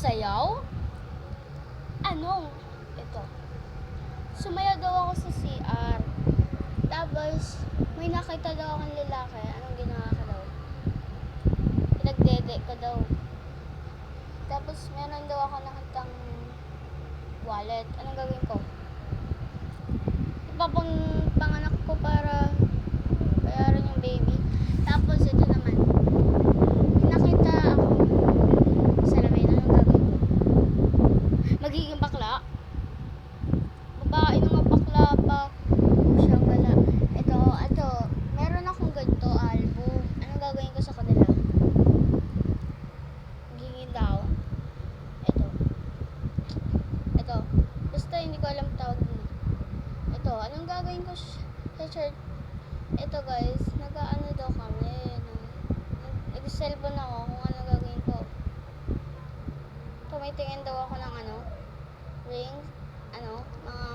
Sayaw? Ano? Ito. Sumayaw daw ako sa CR. Tapos, may nakita daw akong lalaki. Anong ginawa ko daw? Pinagdede ko daw. Tapos, meron daw ako nakitang wallet. Anong gagawin ko? Panganak ko para bayaran yung baby. Tapos, ito naman. Nakita ako. Salamin. Anong gagawin ko? Magiging bakla? Babae naman bakla pa. Siyang gala. Ito. Meron akong ganito album. Anong gagawin ko sa kanila? Magiging daw. Ito. Basta hindi ko alam tawag nila. Ito. Anong gagawin ko sa church? Ito guys. Nag-ano daw kami. Nag-cellphone ako kung ano gagawin ko. Tumitingin daw ako ng rings. Mga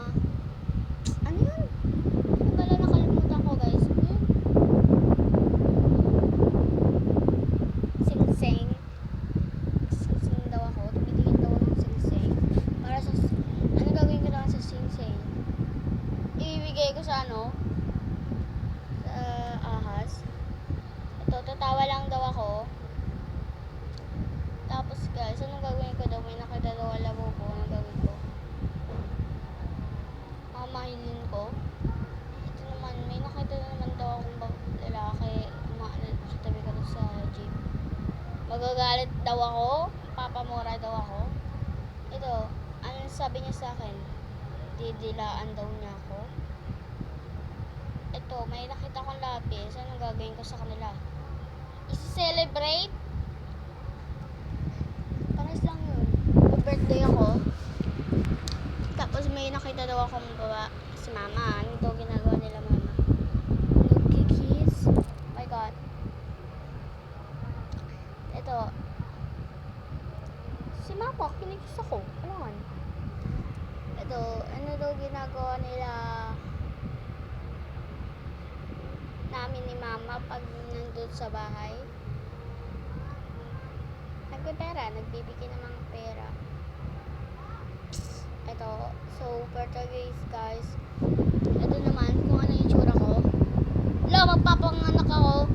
ano yun? Wala, nakalimutan ko guys. Yun. Sing-sing. Sing-sing daw ako. Tumitingin daw ako ng sing-sing. Para sa, ano gagawin ko lang sa sing-sing? Ibibigay ko sa sa ahas. Ito, tatawa lang daw ako. Tapos guys, anong gagawin ko daw? May nakita daw alam ko. Anong gagawin ko? Mamahilin ko. Ito naman, may nakita naman daw akong lalaki. Umaano sa tabi ko sa jeep. Magagalit daw ako. Papamura daw ako. Ito, ano sabi niya sa akin? Didilaan daw niya ako. Ito, may nakita kong lapis. Anong gagawin ko sa kanila? I-celebrate? Pares lang yun. Mag-birthday ako. Tapos may nakita daw akong si mama. Ano daw ginagawa nila mama? Nagkikiss? Oh my God. Ito. Si mama, kinikiss ako. Ano man? Ito, ano daw ginagawa nila namin ni mama pag nandun sa bahay? Nagpipera, nagbibigay ng mga pera. Ito, so for today's guys, ito naman kung ano yung tsura ko. Magpapanganak ako.